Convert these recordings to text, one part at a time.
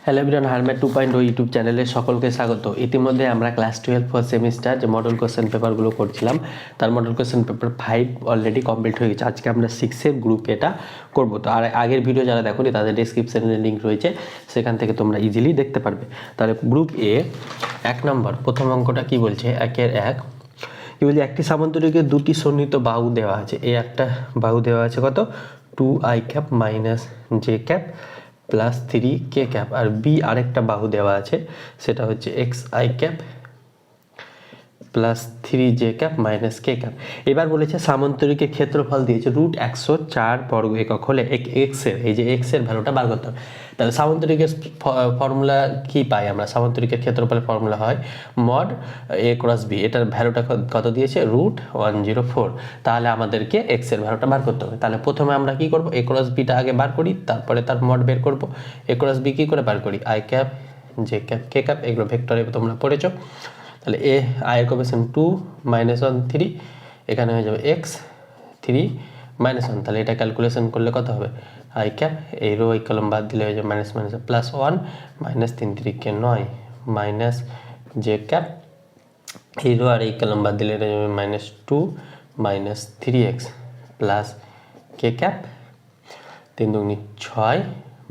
Hello everyone, হারম্যাট 2.0 YouTube চ্যানেলে সকলকে স্বাগত। ইতিমধ্যে আমরা ক্লাস 12 ফার্স্ট সেমিস্টার যে মডেল কোশ্চেন পেপারগুলো করছিলাম তার model question paper 5 already complete হয়ে গেছে। আজকে আমরা 6-এর গ্রুপে এটা করবো। তো আর আগের ভিডিও যারা দেখোনি তাদের ডেসক্রিপশনে লিঙ্ক রয়েছে, সেখান থেকে তোমরা ইজিলি দেখতে পারবে। তাহলে গ্রুপ এ 1 নম্বর প্রথম অঙ্কটা কি বলছে, 1-এর 1 কি বলছে, একটি সামান্তরিকের দুটি সন্নিহিত বাহু দেওয়া আছে। এই একটা বাহু দেওয়া আছে কত, 2i cap minus j cap plus 3k cap, আর বি আরেকটা বাহু দেওয়া আছে সেটা হচ্ছে xi cap plus 3j cap minus k cap. এবার বলেছে সামান্তরিকের ক্ষেত্রফল দিয়েছে √104 বর্গ একক হলে এক্স এর, এই যে এক্স এর ভ্যালুটা বার করতে হবে। তাহলে সামান্তরিকের ফর্মুলা কি পাই আমরা, সামান্তরিকের ক্ষেত্রফলের ফর্মুলা হয় মড a ক্রস b। এটার ভ্যালুটা কত দিয়েছে, √104। তাহলে আমাদেরকে এক্স এর ভ্যালুটা বার করতে হবে। তাহলে প্রথমে আমরা কি করব, a ক্রস bটা আগে বার করি, তারপরে তার মড বের করব। a ক্রস b কি করে বার করি, i cap j cap k cap, এগুলো ভেক্টরে তোমরা পড়েছো। তাহলে এ আয়ের কোএফিসিয়েন্ট 2 -1 3, এখানে হয়ে যাবে x 3 -1। তাহলে এটা ক্যালকুলেশন করলে কত হবে, আই ক্যাপ এই রো এই কলম বাদ দিলে হয়ে যাবে minus minus plus 1 -3 3 9 minus j cap এই রো আর এই কলম বাদ দিলে হয়ে যাবে -2 -3x প্লাস কে ক্যাপ 3 2 6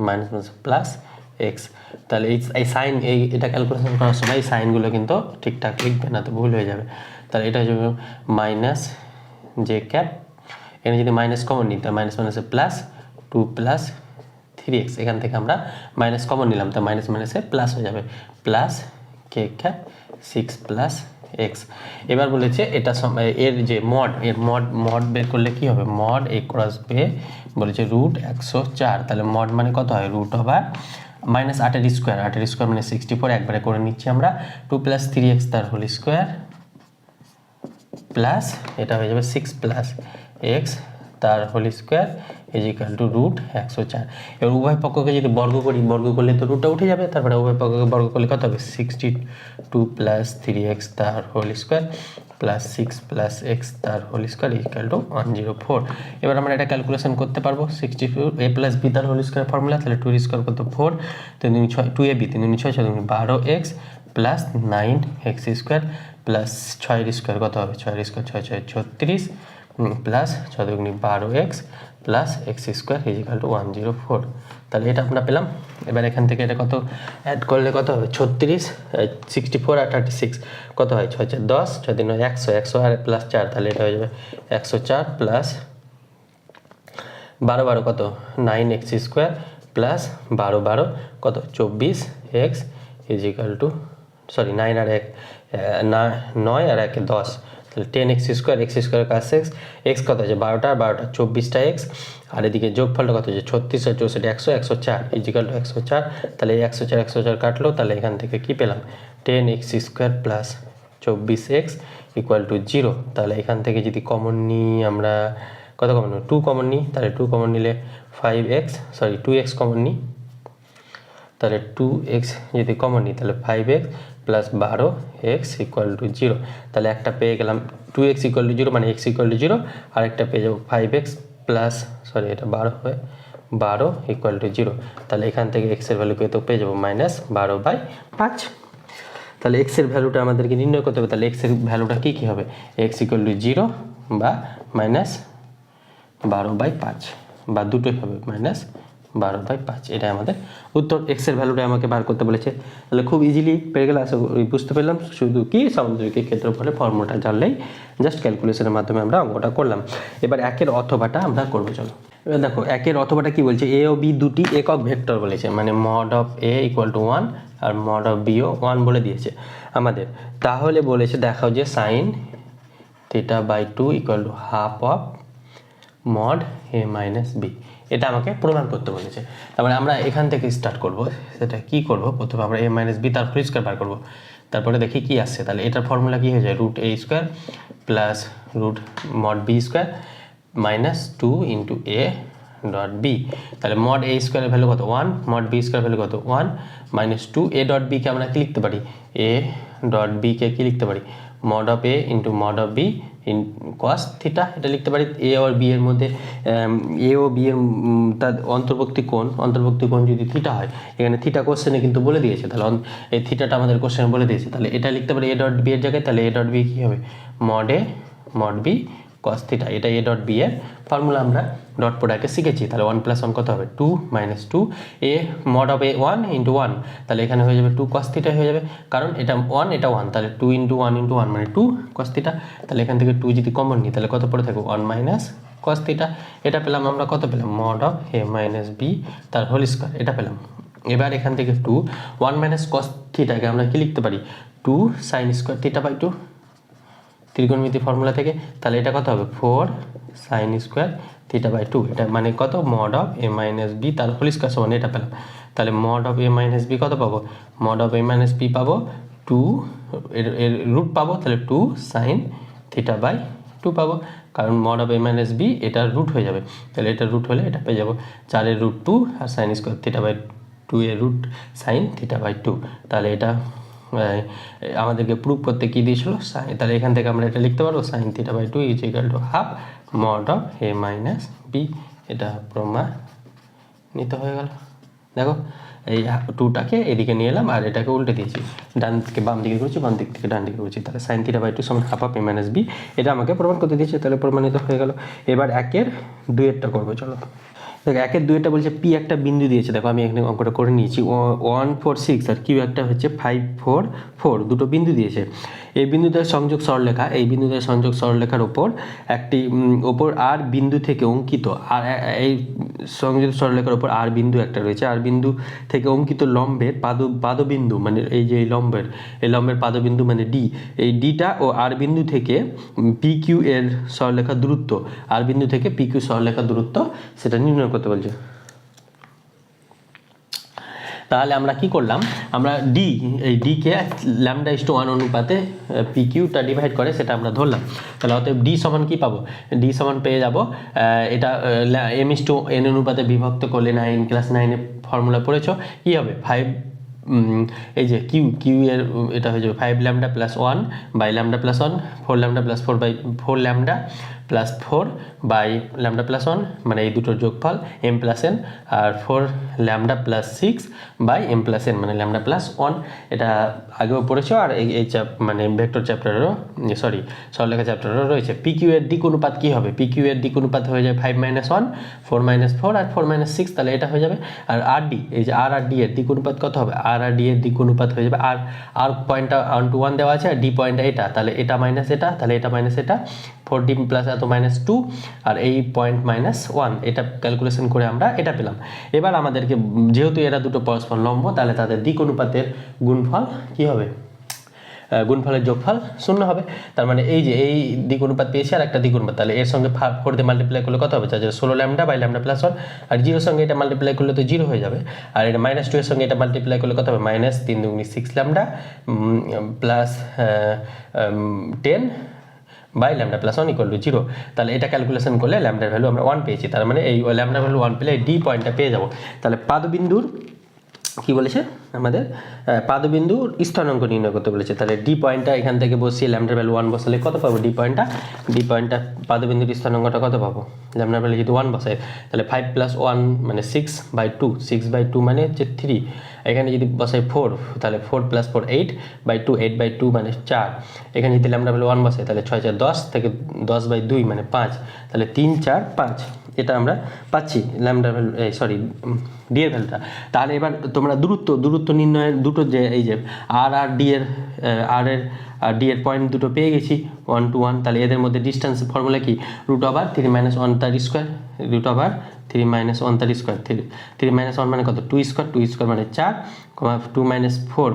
মাইনাস প্লাস এক্স। তাহলে এই সাইন এটা ক্যালকুলেশন করার সময় এই সাইনগুলো কিন্তু ঠিকঠাক লিখবে না, তো ভুল হয়ে যাবে। তাহলে এটা হয়ে যাবে মাইনাস জে ক্যাপ, এখানে যদি মাইনাস কমন নিই তাহলে মাইনাস মাইনাসে প্লাস 2 প্লাস 3x, এখান থেকে আমরা মাইনাস কমন নিলাম তো মাইনাস মাইনাসে প্লাস হয়ে যাবে প্লাস কে ক্যাপ 6 প্লাস এক্স। এবার বলেছে এটা এর যে মড, এর মড বের করলে কি হবে, মড এ ক্রস বে বলেছে √104। তাহলে মড মানে কত হয়, √8 স্কোয়ার, 8 স্কোয়ার মানে 64, একবারে করে নিচ্ছি আমরা 2 + 3x তার হোল স্কোয়ার প্লাস এটা হয়ে যাবে 6 প্লাস এক্স তার হোল স্কোয়ার ইজিক্যাল টু √104। এবার উভয় পক্ষকে যদি বর্গ করি, বর্গ করলে তো রুটটা উঠে যাবে, তারপরে উভয় পক্ষকে বর্গ করলে কত হবে, 62 + 3x তার হোল স্কোয়ার প্লাস 6 + x তার হোল স্কোয়ার ইজিক্যাল টু 104। এবার আমরা এটা ক্যালকুলেশন করতে পারবো, 64 a + b তার হোল স্কোয়ার ফর্মুলা, তাহলে 2 স্কোয়ার কত 4, 3 2 6 2ab 3 2 6 6 2 12x plus 9x square plus 6 square কত হবে, 6 square 6 6 36 plus 6 2 12x plus x square equal to 104। তাহলে এটা আমরা পেলাম। এবার এখান থেকে এটা কত অ্যাড করলে কত হবে, 36 64 আর 36 কত হয়, 6 4 10 6 3 100 100 আর প্লাস 4, তাহলে এটা হয়ে যাবে 104 প্লাস 12 12 কত 9x স্কোয়ার প্লাস 12 12 কত 24x ইজিক্যাল টু, সরি 9 আর 1 9 আর 1 10, তাহলে 10x স্কোয়ার, x স্কোয়ার কাজ x কত আছে 12টা আর 12টা 24টা x, আর এদিকে যোগফলটা কত আছে 36 আর 64 100 104 ইজিক্যাল টু 104। তাহলে 104 104 কাটলো, তাহলে এখান থেকে কি পেলাম, 10x square plus 24x equal to 0। তাহলে এখান থেকে যদি কমন নিই আমরা, কত কমন নিই, 2 কমন নিই, তাহলে 2 কমন নিলে 5x, সরি 2x কমন নিই, তাহলে 2x যদি কমন নিই তাহলে 5x plus 12x equal to 0। তাহলে একটা পেয়ে গেলাম 2x ইকুয়াল টু 0 মানে x ইকুয়াল টু 0, আর একটা পেয়ে যাবো 5x প্লাস, সরি এটা 12 ইকুয়াল টু 0। তাহলে এখান থেকে x এর ভ্যালু পেয়ে যাবো -12/5। তাহলে x এর ভ্যালুটা আমাদেরকে নির্ণয় করতে হবে। তাহলে x এর ভ্যালুটা কি হবে, x ইকুয়াল টু 0 বা -12/5 বা দুটোই হবে -12/5, এটা আমাদের উত্তর। x এর ভ্যালুটা আমাকে বার করতে বলেছে, তাহলে খুব ইজিলি পেয়ে গেলে, আশা করি বুঝতে পারলাম। শুধু কি সামান্তরিকের ক্ষেত্রফলে ফর্মুলাটা জানলেই জাস্ট ক্যালকুলেশনের মাধ্যমে আমরা অঙ্কটা করলাম। এবার 1-এর অথবাটা আমরা করবো, চলো। এবার দেখো 1-এর অথবাটা কি বলছে, a ও b দুটি একক ভেক্টর বলেছে, মানে mod of a equal to 1 আর মড অফ b ও 1 বলে দিয়েছে আমাদের। তাহলে বলেছে দেখাও যে sin θ/2 equal to half of mod a minus b, এটা আমাকে প্রমাণ করতে বলেছে। তারপরে আমরা এখান থেকে স্টার্ট করব, সেটা কি করব, প্রথমে আমরা a মাইনাস b তার হোল স্কোয়ার বার করব, তারপরে দেখি কি আসছে। তাহলে এটার ফর্মুলা কি হয়ে যায়, √a square plus √mod b square minus 2 into a dot b। তাহলে মড a স্কোয়ারের ভ্যালু কত 1, মড b স্কোয়ার ভ্যালু কত 1 মাইনাস 2 a ডট b কে আমরা কি লিখতে পারি, a ডট b কে কি লিখতে পারি mod of A into mod of be in cos theta, এটা লিখতে পারি। এ আর বি এর মধ্যে এ ও বি এর তার অন্তর্বর্তী কোণ যদি থিটা হয়, এখানে থিটা কোশ্চেনে কিন্তু বলে দিয়েছে, তাহলে এই থিটাটা আমাদের কোশ্চেনে বলে দিয়েছে, তাহলে এটা লিখতে পারি এ ডট বি এর জায়গায়, তাহলে এ ডট বি কী হবে mod a mod b cos theta, এটা এ ডট বি এর ফর্মুলা আমরা ডট প্রোডাক্টে শিখেছি। তাহলে 1 + 1 কত হবে 2 - 2 এ মড অফ এ 1 × 1, তাহলে এখানে হয়ে যাবে 2 cos থিটা হয়ে যাবে, কারণ এটা 1 এটা 1, তাহলে 2 × 1 × 1 মানে 2 cos থিটা, তাহলে এখান থেকে 2 যদি কমন নিই তাহলে কত পড়ে থাকবে 1 - cos থিটা। এটা পেলাম আমরা, কত পেলাম মড অফ a - b তার হোল স্কয়ার, এটা পেলাম। এবার এখান থেকে 2 1 - cos থিটাকে আমরা কি লিখতে পারি 2 sin স্কয়ার থিটা বাই 2 ত্রিকোণমিতি ফর্মুলা থেকে, তাহলে এটা কত হবে 4 sin স্কয়ার থিটা বাই 2, এটা মানে কত মড অফ a - b তার হোল স্কয়ার সমান এটা পেলাম। তাহলে মড অফ a - b কত পাবো মড অফ a - b পাবো 2 এর রুট পাবো, তাহলে 2 sin থিটা বাই 2 পাবো, কারণ মড অফ a - b এটা রুট হয়ে যাবে, তাহলে এটা রুট হলে এটা পেয়ে যাবো 4 এর রুট 2 আর sin স্কয়ার থিটা বাই 2 এর রুট sin থিটা বাই 2, তাহলে এটা আমাদেরকে প্রুফ করতে কী দিয়েছিল সাইন, তাহলে এখান থেকে আমরা এটা লিখতে পারবো sin theta by 2 = half mod of a - b, এটা প্রমাণিত হয়ে গেল। দেখো এই 2টাকে এদিকে নিয়ে এলাম আর এটাকে উল্টে দিয়েছি, ডান থেকে বাম দিকে করেছি, বাম দিক থেকে ডান দিকে করেছি, তাহলে sin থিটা বাই 2 সমান হাফ অফ a - b, এটা আমাকে প্রমাণ করতে দিয়েছে, তাহলে প্রমাণিত হয়ে গেল। এবার 1 + 2 করবো, চলো। দেখো 1 + 2 বলছে পি একটা বিন্দু দিয়েছে, দেখো আমি এখানে অঙ্কটা করে নিয়েছি 1 4 6 আর কিউ একটা হচ্ছে 5 4 4, দুটো বিন্দু দিয়েছে। এই বিন্দুতে সংযোগ সরলরেখা, এই বিন্দুতে সংযোগ সরলরেখার ওপর একটি ওপর আর বিন্দু থেকে অঙ্কিত, আর এই সংযোগ সরলরেখার ওপর আর বিন্দু একটা রয়েছে, আর বিন্দু থেকে অঙ্কিত লম্বের পাদবিন্দু মানে এই যে এই লম্বের পাদবিন্দু মানে ডি, এই ডিটা ও আর বিন্দু থেকে পি কিউ এর সরলরেখার দূরত্ব, আর বিন্দু থেকে পি কিউ সরলরেখার দূরত্ব সেটা নির্ণয় করতে বলছে। তাহলে আমরা কি করলাম, আমরা এই ডিকে λ/1 অনুপাতে পি কিউটা ডিভাইড করে সেটা আমরা ধরলাম, তাহলে অতএব ডি সমান কি পাবো, ডি সমান পেয়ে যাব এটা m/n অনুপাতে বিভক্ত করলে 9 ক্লাস 9 ফর্মুলা পড়েছো, কি হবে 5 এই যে কিউ এর এটা হয়ে যাবে 5 λ + 1 বাই λ + 1 4 λ + 4 বাই 4 λ + 4 বাই λ + 1 মানে এই দুটোর যোগফল m + n, আর 4 λ + 6 বাই m + n মানে λ + 1, এটা আগেও পড়েছো, আর এই মানে ভেক্টর চ্যাপ্টারেরও সরলরেখা চ্যাপ্টারেরও রয়েছে। পি কিউ এর দিক অনুপাত কী হবে, পি কিউ এর দিক অনুপাত হয়ে যাবে 5 - 1 4 - 4 আর 4 - 6, তাহলে এটা হয়ে যাবে। আর আর ডি, এই যে আর ডি এর দিক অনুপাত কত হবে, আর ডি এর দিক অনুপাত হয়ে যাবে আর পয়েন্টটা 1 to 1 দেওয়া আছে আর ডি পয়েন্টটা এটা, তাহলে এটা মাইনাস এটা, তাহলে এটা মাইনাস এটা 4d প্লাস এত -2 আর এই পয়েন্ট -1, এটা ক্যালকুলেশন করে আমরা এটা পেলাম। এবার আমাদেরকে যেহেতু এরা দুটো পরস্পর লম্ব, তাহলে তাদের দিক অনুপাতের গুণফল কি হবে, গুণফলের যোগফল 0 হবে। তার মানে এই যে এই দিক অনুপাত পেয়েছি আর একটা দিক অনুপাত, তাহলে এর সঙ্গে 4 দিয়ে মাল্টিপ্লাই করলে কত হবে, 16 λ বাই λ + 1, আর 0 সঙ্গে এটা মাল্টিপ্লাই করলে তো 0 হয়ে যাবে, আর এটা -2 এর সঙ্গে এটা মাল্টিপ্লাই করলে কত হবে -3 × 6 λ প্লাস 10 বাই λ + 1 = 0, তাহলে এটা ক্যালকুলেশন করলে ল্যামডার ভ্যালু আমরা 1 পেয়েছি, তার মানে এই ল্যামডার ভ্যালু 1 পেলে ডি পয়েন্টটা পেয়ে যাব। তাহলে পাদবিন্দুর কি বলেছে আমাদের, পাদবিন্দুর স্থানাঙ্ক নির্ণয় করতে বলেছে, তাহলে ডি পয়েন্টটা এখান থেকে বসিয়ে ল্যামডার ভ্যালু 1 বসালে কত পাবো, ডি পয়েন্টটা পাদবিন্দুর স্থানাঙ্কটা কত পাবো, ল্যামডার ভ্যালু যদি 1 বসাই তাহলে 5 + 1 মানে 6/2, 6/2 মানে হচ্ছে 3, এখানে যদি বসাই 4 তাহলে 4 + 4 8/2, 8/2 মানে 4, এখানে যদি ল্যামডার ভ্যালু 1 বসাই তাহলে 6 × 4 10 থেকে 10/2 মানে 5, তাহলে 3 4 5, এটা আমরা পাচ্ছি ল্যামডার ভ্যালু ডি এর ভ্যালুটা। তাহলে এবার তোমরা দূরত্ব নির্ণয়ের দুটো যে এই যে আর ডি এর ডি এর পয়েন্ট দুটো পেয়ে গেছি 1 to 1, তাহলে এদের মধ্যে ডিস্টেন্স ফর্মুলা কি √3 - 1 তার স্কয়ার, √3 - 1 তার স্কয়ার, 3 - 1 মানে কত 2 স্কয়ার, 2 স্কয়ার মানে 4, 2 - 4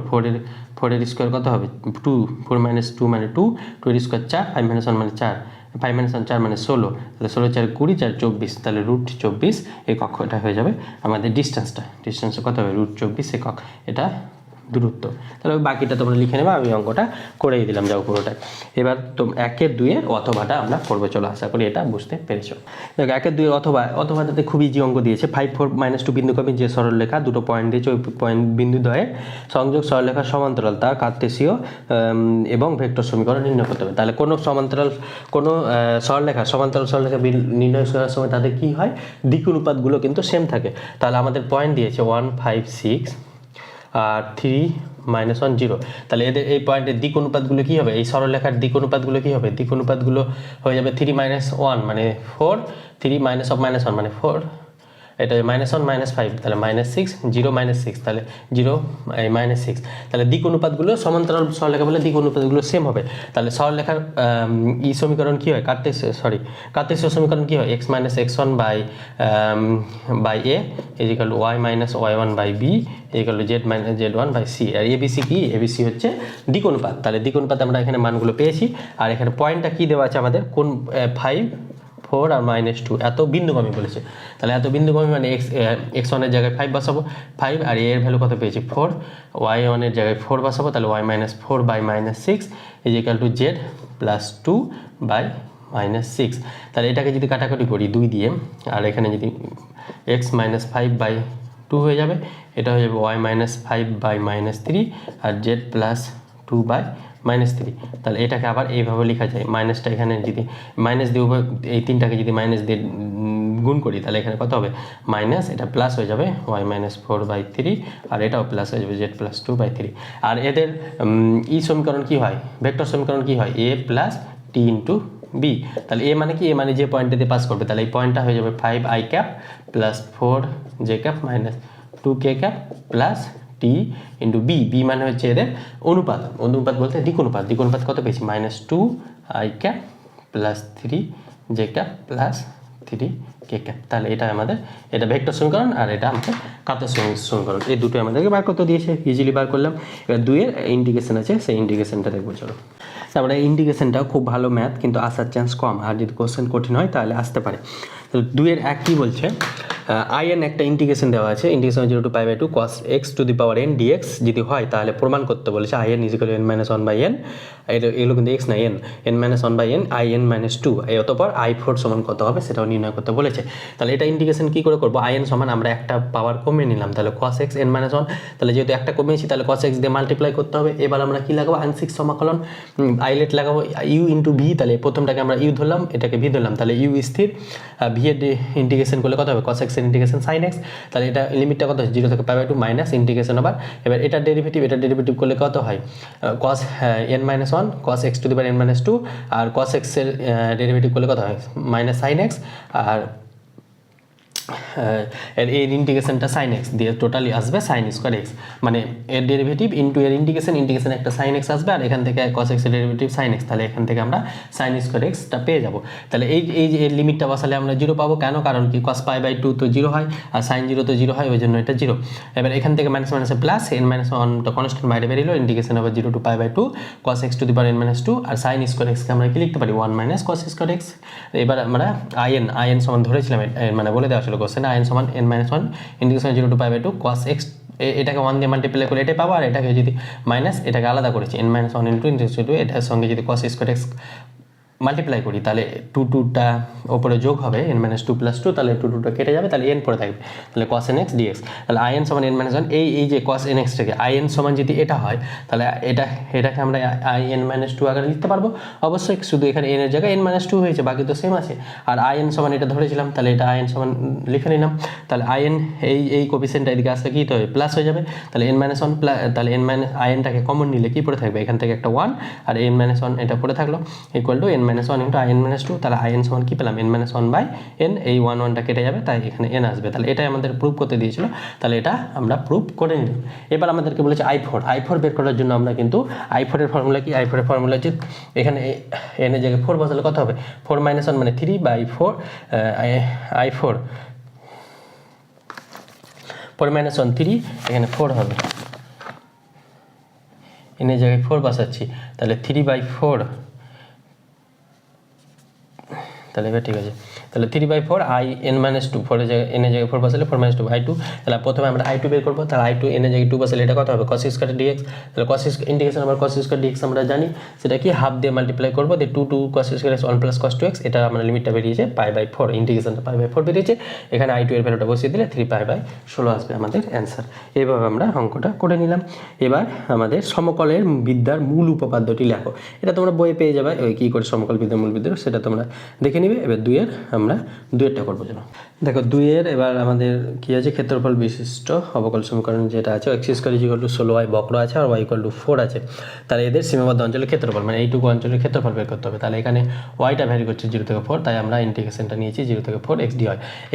4 এর স্কয়ার কত হবে 2, 4 - 2 মানে 2, 2 এর স্কয়ার 4, 5 - 1 মানে 4, 5 - 1 4 মানে 16, তাহলে 16 4 20 4 24, তাহলে √24 একক এটা হয়ে যাবে আমাদের ডিস্টেন্সটা কত হবে √24 একক, এটা দূরত্ব। তাহলে বাকিটা তোমরা লিখে নেবে, আমি অঙ্কটা করেই দিলাম যাও পুরোটাই। এবার একের দুইয়ের অথবাটা আমরা করবো, চলো আশা করি এটা বুঝতে পেরেছো। দেখো একের দুইয়ের অথবাটাতে খুব ইজি অঙ্ক দিয়েছে। 5 4 - 2 বিন্দুগামী যে সরলরেখা দুটো পয়েন্ট দিয়েছে, ওই পয়েন্ট বিন্দু দ্বয়ের সংযোগ সরলরেখার সমান্তরাল তার কার্তেশীয় এবং ভেক্টর সমীকরণ নির্ণয় করতে হবে। তাহলে কোনো সমান্তরাল কোনো সমান্তরাল সরলরেখা নির্ণয় করার সময় তাদের কী হয়, দিক অনুপাতগুলো কিন্তু সেম থাকে। তাহলে আমাদের পয়েন্ট দিয়েছে 1 5 6 আর 3 - 1 0। তাহলে এদের এই পয়েন্টের দিক অনুপাতগুলো কী হবে, এই সরলরেখার দিক অনুপাতগুলো কী হবে, দিক অনুপাতগুলো হয়ে যাবে 3 - 1 মানে 4, 3 - -1 মানে 4, এটা -1 - 5 তাহলে -6, 0 - 6 তাহলে 0 -6। তাহলে দিক অনুপাতগুলো সমান্তরাল সরলরেখা বলে দিক অনুপাতগুলো সেম হবে। তাহলে সরলরেখার সমীকরণ কী হয়, কার্তেশীয় সমীকরণ কী হয়, x - x1 by a equal to y - y1 by b equal to z - z1 by c। আর এবিসি কি, এবিসি হচ্ছে দিক অনুপাত। তাহলে দিক অনুপাত আমরা এখানে মানগুলো পেয়েছি। আর এখানে পয়েন্টটা কী দেওয়া আছে আমাদের, কোন 5 4 আর -2 এত বিন্দুগামী বলেছে। তাহলে এত বিন্দুগামী মানে x1 এর জায়গায় 5 বসাবো, 5 আর এর ভ্যালু কত পেয়েছি 4, y1 এর জায়গায় 4 বসাবো, তাহলে y - 4 by -6 equal to z plus 2 by -6। তাহলে এটাকে যদি কাটাকাটি করি 2 দিয়ে, আর এখানে যদি x - 5 বাই 2 হয়ে যাবে, এটা হয়ে যাবে y - 5 বাই -3 আর z প্লাস 2 বাই -3। তাহলে এটাকে আবার এইভাবে লেখা যায়, মাইনাসটা এখানে যদি মাইনাস দিয়ে এই তিনটাকে যদি মাইনাস দিয়ে গুণ করি, তাহলে এখানে কত হবে মাইনাস, এটা প্লাস হয়ে যাবে y - 4 বাই 3 আর এটাও প্লাস হয়ে যাবে z প্লাস 2 বাই 3। আর এদের সমীকরণ কি হয়, ভেক্টর সমীকরণ কি হয়, a plus t into b। তাহলে এ মানে কি, এ মানে যে পয়েন্টটাতে পাস করবে, তাহলে এই পয়েন্টটা হয়ে যাবে 5i cap plus 4j cap minus 2k cap plus t into B. B মানে হচ্ছে এদের অনুপাত, অনুপাত বলতে দিক অনুপাত। দিক অনুপাত কত পেয়েছি, -2i cap plus 3j cap plus 3k cap. তাহলে এটা আমাদের, এটা ভেক্টর সমীকরণ আর এটা আমাদের কার্তেশীয় সমীকরণ। এই দুটো আমাদেরকে বার করতে দিয়েছে, ইজিলি বার করলাম। এবার 2 এর ইন্টিগ্রেশন আছে, সেই ইন্টিগ্রেশনটা দেখবো চলো। তারপরে ইন্টিগ্রেশনটাও খুব ভালো ম্যাথ, কিন্তু আসার চান্স কম, আর যদি কোশ্চেন কঠিন হয় তাহলে আসতে পারে। তো 2 এর 1 কী বলছে, আইএন একটা ইন্টিগ্রেশন দেওয়া আছে, integration 0 to π/2 cos x to the power n dx যদি হয় তাহলে প্রমাণ করতে বলেছে IN equal n - 1 by n, এগুলো কিন্তু x না n, n - 1 by n in - 2 অতঃপর i4 সমান কত হবে সেটাও নির্ণয় করতে বলেছে। তাহলে এটা ইন্টিগ্রেশন কী করে করবো, আইএন সমান আমরা একটা পাওয়ার কমিয়ে নিলাম, তাহলে cos x n - 1, তাহলে যেহেতু একটা কমিয়েছি তাহলে cos x দিয়ে মাল্টিপ্লাই করতে হবে। এবার আমরা কী লাগাবো, আংশিক সমাকলন, আইলেট লাগাবো u ইন্টু ভি। তাহলে প্রথমটাকে আমরা u ধরলাম, এটাকে ভি ধরলাম, তাহলে u স্থির, ভি এর ইন্টিগ্রেশন করলে কত হবে, cos x এর ইন্টিগ্রেশন sin x। তাহলে এটা লিমিটটা কত হচ্ছে 0 থেকে π/2 মাইনাস ইন্টিগ্রেশন আবার, এবার এটা ডেরিভেটিভ করলে কত হয়, cos n - 1 cos x to the power n - 2 R cos x এর ডেরিভেটিভ করলে কত হয় মাইনাস sin x, আর এর ইন্টিগ্রেশনটা sin x দিয়ে টোটালি আসবে sin স্কোয়ার x, মানে এর ডেরিভেটিভ ইন্টু এর ইন্টিগ্রেশন একটা sin x আসবে, আর এখান থেকে cos x এর ডেরিভেটিভ sin x, তাহলে এখান থেকে আমরা sin স্কোয়ার xটা পেয়ে যাব। তাহলে এই যে এর লিমিটটা বসালে আমরা 0 পাবো, কেন, কারণ কি cos π/2 তো 0 হয় আর sin 0 তো 0 হয়, ওই জন্য এটা 0। এবার এখান থেকে মাইনাস মাইনাসে প্লাস, n - 1টা কনস্ট্যান্ট বাইরে বেরিয়েলো, ইন্টিগ্রেশন হবে 0 to π/2 cos x to the power n - 2 আর sin স্কোয়ার xকে আমরা কি লিখতে পারি 1 - cos স্কোয়ার x। এবার আমরা আইএন সমান ধরেছিলাম, মানে বলে দেওয়া ছিল কোশ্চেনে, আইএন সমান n - 1 integration 0 to π/2 cos x, এটাকে 1 দিয়ে মাল্টিপ্লাই করে এটাই পাবো, আর এটাকে যদি মাইনাস, এটাকে আলাদা করেছি n - 1 ইন্টু ইন্টিগ্রেশন 2, এটার সঙ্গে যদি cos স্কোয়ার x মাল্টিপ্লাই করি তাহলে 2টা ওপরে যোগ হবে n - 2 + 2, তাহলে 2টা কেটে যাবে, তাহলে n পড়ে থাকবে, তাহলে cos nx dx। তাহলে in সমান n - 1, এই যে cos nx থেকে in সমান যদি এটা হয় তাহলে এটাকে আমরা in - 2 আকারে লিখতে পারবো অবশ্যই, শুধু এখানে n এর জায়গায় n - 2 হয়েছে, বাকি তো সেম আছে। আর in সমান এটা ধরেছিলাম, তাহলে এটা in সমান লিখে নিলাম। তাহলে in এই কোফিসিয়েন্টটা এদিকে আসলে কী হয়ে প্লাস হয়ে যাবে, তাহলে n - 1 প্লাস, তাহলে inটাকে কমন নিলে কী পড়ে থাকবে, এখান থেকে একটা 1 আর n - 1 এটা পড়ে থাকলো equal to n - 1 into in - 2, তাহলে in সমান কী পেলাম n - 1 বাই n, এই 1টা কেটে যাবে, তাই এখানে n আসবে। তাহলে এটাই আমাদের প্রুভ করতে দিয়েছিল, তাহলে এটা আমরা প্রুভ করে নিলাম। এবার আমাদেরকে বলেছে i4 বের করার জন্য আমরা কিন্তু i4 এর ফর্মুলা কি, i4 এর ফর্মুলা হচ্ছে এখানে n এর জায়গায় 4 বসালে কত হবে, 4 - 1 মানে 3/4 i4 4 - 1 3, এখানে 4 হবে, n এর জায়গায় 4 বসাচ্ছি, তাহলে 3/4, তাহলে এবার ঠিক আছে তাহলে 3/4 i n - 2 4 এর জায়গায় n এর জায়গায় 4 বসালে 4 - 2 i2। তাহলে প্রথমে আমরা i2 বের করবো, তাহলে i2 n এর জায়গায় 2 বসালে এটা কত হবে cos স্কয়ার dx। তাহলে cos ইন্টিগ্রেশন আবার cos স্কয়ার dx আমরা জানি, সেটা কি হাফ দিয়ে মাল্টিপ্লাই করবো, দিয়ে 2 cos square 1 plus cos 2x, এটা আমরা লিমিটটা বেরিয়েছে π/4, ইন্টিগ্রেশনটা π/4 বেরিয়েছে। এখানে i2 এর ভ্যালুটা বসিয়ে দিলে 3π/16 আসবে আমাদের অ্যান্সার। এইভাবে আমরা অঙ্কটা করে নিলাম। এবার আমাদের সমকলের বিদ্যার মূল উপপাদ্যটি লেখো। এটা তোমরা বইয়ে পেয়ে যাবে, ওই কী করে সমকল বিদ্যার মূল বিদ্যা সেটা তোমরা দেখে নিবে। এবার 2 আমরা 2টা করবো যেন। দেখো 2 এবার আমাদের কি আছে, ক্ষেত্রফল বিশিষ্ট অবকল সমীকরণ যেটা আছে, x² = 16y বক্র আছে আর y = 4 আছে। তাহলে এদের সীমাবদ্ধ অঞ্চলের ক্ষেত্রফল মানে এইটুকু অঞ্চলের ক্ষেত্রফল বের করতে হবে। তাহলে এখানে yটা ভ্যারি করছে 0 থেকে 4, তাই আমরা ইন্টিগ্রেশনটা নিয়েছি 0 থেকে 4 x dy।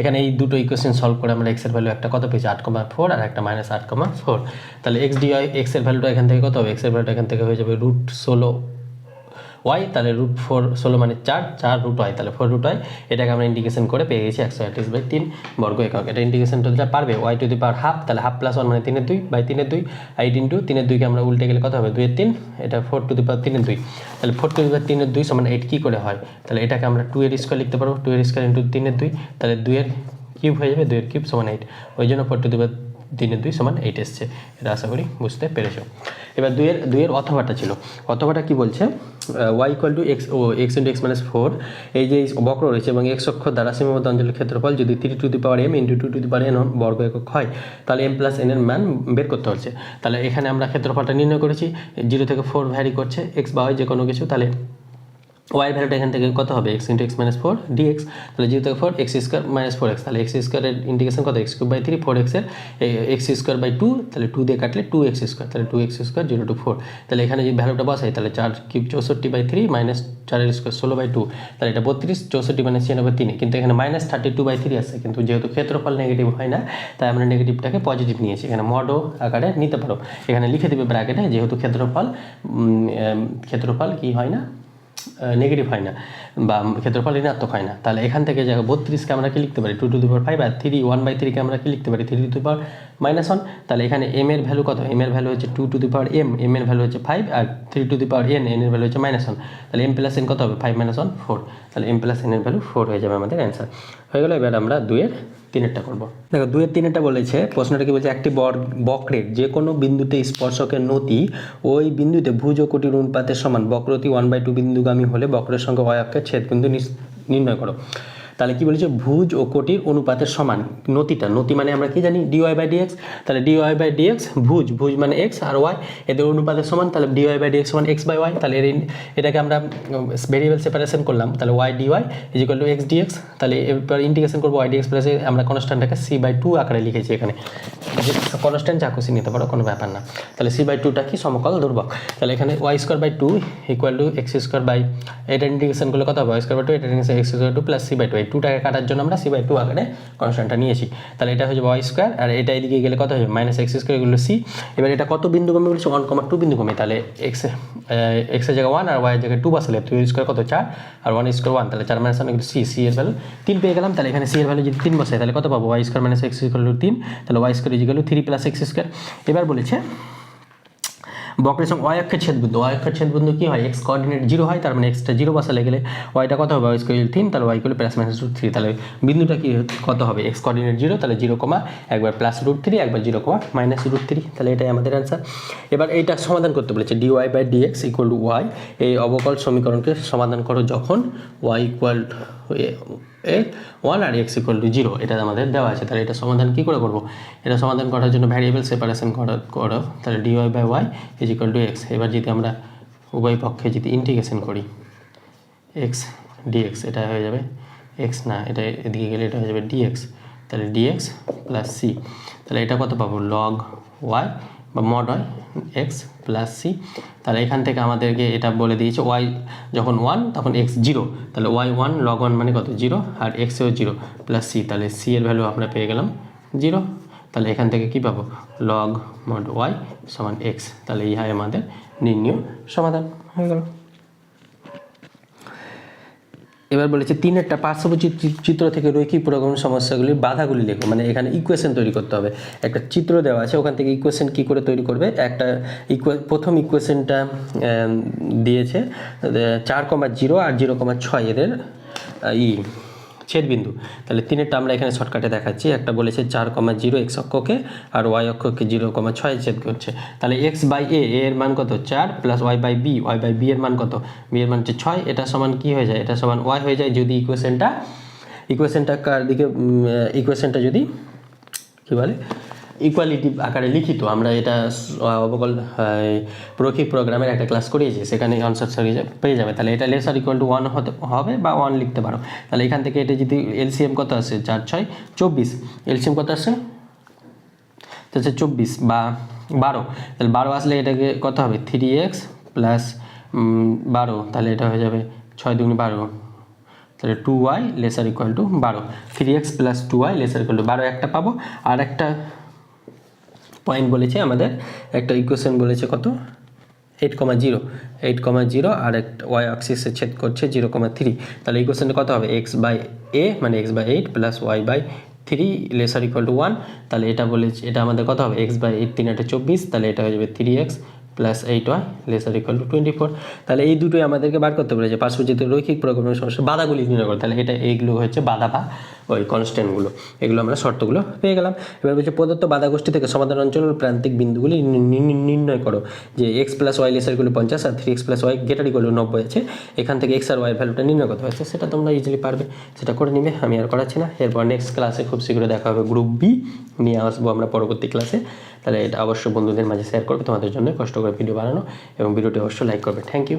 এখানে এই দুটো ইকুয়েশন সলভ করে আমরা x এর ভ্যালু একটা কত পেয়েছি 8,4 আর একটা -8,4। তাহলে x dy x এর ভ্যালুটা এখান থেকে কত হবে, x এর ভ্যালুটা এখান থেকে হয়ে যাবে √16 y, তাহলে √4 16 মানে 4 √y, তাহলে 4 √y। এটাকে আমরা ইন্টিগ্রেশন করে পেয়ে গেছি 138/3 বর্গ একক। এটা ইন্টিগ্রেশন তো পারবে y to the power half, তাহলে হাফ প্লাস 1 মানে 3/2/3/2, 8 ইন্টু 3/2 কে আমরা উল্টে গেলে কত হবে 2/3, এটা 4 টু দি পাওয়ার 3/2। তাহলে 4 টু দি পাওয়ার 3/2 সমান 8 কী করে হয়, তাহলে এটাকে আমরা 2 এর স্কয়ার লিখতে পারবো, 2 এর স্কয়ার ইন্টু 3/2, তাহলে 2 এর কিউব হয়ে যাবে, 2 এর কিউব সমান 8, ওই জন্য 4 টু দি পাওয়ার 3/2 সমান 8 এসছে। এটা আশা করি বুঝতে পেরেছো। এবার 2 এর অথবাটা ছিল, অথবাটা কি বলছে, y = x ও x × x - 4 এই যে বক্র রয়েছে এবং x অক্ষ দ্বারা সীমাবদ্ধ অঞ্চলের ক্ষেত্রফল যদি 3 to the power m × 2 to the power n বর্গ একক হয়, তাহলে m + n এর মান বের করতে হচ্ছে। তাহলে এখানে আমরা ক্ষেত্রফলটা নির্ণয় করেছি, 0 থেকে 4 ভ্যারি করছে x বা y যে কোনো কিছু, তাহলে y এর ভ্যালুটা এখান থেকে কত হবে x × x - 4 dx। তাহলে 0 থেকে 4 x² - 4x, তাহলে x² এর ইন্টিগ্রেশন কত x³/3 4x এর x²/2, তাহলে 2 দিয়ে কাটলে 2x², তাহলে 2x² 0 to 4। তাহলে এখানে যে ভ্যালুটা বসাই, তাহলে 4³ 64/3 4 স্কয়ার 16/2, তাহলে এটা 32, 64 মানে 96/3, কিন্তু এখানে -32/3 আসছে, কিন্তু যেহেতু ক্ষেত্রফল নেগেটিভ হয় না তাই আমরা নেগেটিভটাকে পজিটিভ নিয়েছি। এখানে মডও আকারে নিতে পারো, এখানে লিখে দেবে ব্র্যাকেটে, যেহেতু ক্ষেত্রফল কি হয় না, নেগেটিভ হয় না বা ক্ষেত্রফল ঋণাত্মক হয় না। তাহলে এখান থেকে জায়গা 32কে আমরা কি লিখতে পারি 2 টু দি পাওয়ার 5, আর 1/3কে আমরা কি লিখতে পারি 3 টু দি পাওয়ার -1। তাহলে এখানে m এর ভ্যালু কত, m এর ভ্যালু হচ্ছে 2 টু দি পাওয়ার m এর ভ্যালু হচ্ছে 5, আর 3 টু দি পাওয়ার n এর ভ্যালু হচ্ছে -1। তাহলে m + n কত হবে 5 - 1 4, তাহলে m + n এর ভ্যালু 4 হয়ে যাবে আমাদের অ্যান্সার। হয়ে গেল। এবার আমরা 2 এর 3টা করবো। দেখো 2 এর 3টা বলেছে, প্রশ্নটা কি বলছে, একটি বক্রের যে কোনো বিন্দুতে স্পর্শকের নতি ওই বিন্দুতে ভুজ ও কোটির অনুপাতের সমান, বক্রটি 1/2 বিন্দুগামী হলে বক্রের সঙ্গে y অক্ষের ছেদবিন্দু নির্ণয় করো। তাহলে কি বলেছে, ভুজ ও কোটির অনুপাতের সমান, নতি মানে আমরা কি জানি dy/dx, তাহলে dy/dx ভুজ মানে x আর y এদের অনুপাতের সমান, তাহলে dy/dx সমান x/y। তাহলে এটাকে আমরা ভেরিয়েবল সেপারেশন করলাম, তাহলে y dy = x dx। তাহলে এরপর ইন্টিগ্রেশন করবো y dx প্লাস আমরা কনস্ট্যান্টটাকে c/2 আকারে লিখেছি, এখানে কনস্ট্যান্ট যা খুশি নিতে পারো, কোনো ব্যাপার না। তাহলে c/2টা কি সমকল ধ্রুবক, তাহলে এখানে y²/2 = x², এটা ইন্টিগ্রেশন করলে কত হবে y²/2, এটা x² প্লাস c/2, এই 2টাকে কাটার জন্য আমরা c/2 আকারে কনস্ট্যান্টটা নিয়েছি। তাহলে এটা হয়ে যাবে y², আর এটা এদিকে গেলে কত হবে -x² এগুলো c। এবার এটা কত বিন্দুগামী বলছে 1,2 বিন্দুগামী, তাহলে x এর জায়গায় 1 আর y এর জায়গায় 2 বসালে 2² কত 4 আর 1² 1, তাহলে 4 - 1 এগুলো c এর ভ্যালু 3 পেয়ে গেলাম। তাহলে এখানে c এর ভ্যালু যদি 3 বসাই তাহলে কত পাবো y² - x = 3, তাহলে y² = 3 + x²। এবার বলেছে বক্রের সঙ্গে y অক্ষের ছেদবিন্দু কি হয়, x কোঅর্ডিনেট 0 হয়, তার মানে x টা 0 বসালে গেলে yটা কত হবে y² 3, তাহলে y = ±√3, তাহলে বিন্দুটা কি কত হবে x কোঅর্ডিনেট 0, তাহলে 0, একবার +√3 একবার 0, -√3, তাহলে এটাই আমাদের অ্যান্সার। এবার এইটা সমাধান করতে বলেছে dy/dx = y, এই অবকল সমীকরণকে সমাধান করো যখন y = 1 আর x = 0, এটা আমাদের দেওয়া আছে। তাহলে এটা সমাধান কি করে করবো, এটা সমাধান করার জন্য ভ্যারিয়েবল সেপারেশন করো, তাহলে dy/y = x। এবার যদি আমরা উভয় পক্ষে যদি ইন্টিগ্রেশন করি x dx, এটা হয়ে যাবে x না, এটা এদিকে গেলে এটা হয়ে যাবে dx, তাহলে dx + c, তাহলে এটা কত পাবো log y বা mod y x + c। তাহলে এখান থেকে আমাদেরকে এটা বলে দিয়েছে y যখন 1 তখন x 0, তাহলে y 1 log 1 মানে কত 0, আর x ও 0 + c, তাহলে c এর ভ্যালু আমরা পেয়ে গেলাম 0। তাহলে এখান থেকে কি পাবো log mod y = x, তাহলে এই হয় আমাদের নির্ণয় সমাধান হয়ে গেল। এবার বলেছে 3টা পার্শ্ববর্তী চিত্র থেকে রৈখিক প্রোগ্রাম সমস্যাগুলির বাধাগুলি লেখো, মানে এখানে ইকুয়েশন তৈরি করতে হবে। একটা চিত্র দেওয়া আছে, ওখান থেকে ইকুয়েশন কি করে তৈরি করবে, একটা প্রথম ইকুয়েশনটা দিয়েছে 4,0 আর 0,6 এদের ছেদবিন্দু। তাহলে তিনেরটা আমরা এখানে শর্টকাটে দেখাচ্ছি। একটা বলেছে 4,0 এক্স অক্ষকে আর ওয়াই অক্ষকে 0,6 ছেদ করছে। তাহলে এক্স বাই এর মান কত 4 প্লাস ওয়াই বাই বি এর মান কত, বি এর মান হচ্ছে 6। এটা সমান কি হয়ে যায়, এটা সমান ওয়াই হয়ে যায় যদি ইকুয়েশনটা কার দিকে, ইকুয়েশনটা যদি কী বলে ইকুয়ালিটি আকারে লিখিত। আমরা এটা রৈখিক প্রোগ্রামের একটা ক্লাস করিয়েছি, সেখানে আনসার পেয়ে যাবে। তাহলে এটা লেস আর ইকুয়াল টু 1 হতে হবে বা 1 লিখতে পারো। তাহলে এখান থেকে এটা যদি এলসিএম কত আসে 4 6 24, এলসিএম কত আসে হচ্ছে 24 বা 12। তাহলে 12 আসলে এটাকে কত হবে 3x প্লাস 12, তাহলে এটা হয়ে যাবে 6 2 12, তাহলে 2y laser equal two 12, 3x plus 2y laser equal two 12 একটা পাবো। আর একটা পয়েন্ট বলেছে আমাদের, একটা ইকুয়েশন বলেছে কত 8,0 আর একটা ওয়াই অ্যাক্সিসে ছেদ করছে 0,3। তাহলে ইকুয়েশনটা কত হবে x বাই a মানে x by 8 plus y by 3 lesser equal to 1। তাহলে এটা বলেছে, এটা আমাদের কত হবে x বাই 8 3 24, তাহলে এটা হয়ে যাবে 3x plus 8y laser equal two 24। তাহলে এই দুটোই আমাদেরকে বার করতে বলেছে পার্শ্বজিত রৈখিক প্রোগ্রামের সমস্যা বাধাগুলি নির্ণয় করে। তাহলে এটা এইগুলো হচ্ছে বাধা বা ওই কনস্ট্যান্টগুলো, এগুলো আমরা শর্তগুলো পেয়ে গেলাম। এবার বলছে প্রদত্ত বাধা গোষ্ঠী থেকে সমাধান অঞ্চলের প্রান্তিক বিন্দুগুলি নির্ণয় করো। যে x plus Y lesser equal to 50 আর 3x plus Y greater equal to 90 আছে, এখান থেকে x আর y এর ভ্যালুটা নির্ণয় করতে হয়েছে, সেটা তোমরা ইজিলি পারবে, সেটা করে নিবে, আমি আর করাচ্ছি না। এরপর নেক্সট ক্লাসে খুব শীঘ্রই দেখা হবে গ্রুপ বি নিয়ে আসবো আমরা পরবর্তী ক্লাসে। তাহলে এটা অবশ্যই বন্ধুদের মাঝে শেয়ার করবে, তোমাদের জন্য কষ্ট করে ভিডিও বানানো, এবং ভিডিওটি অবশ্যই লাইক করবে। Thank you.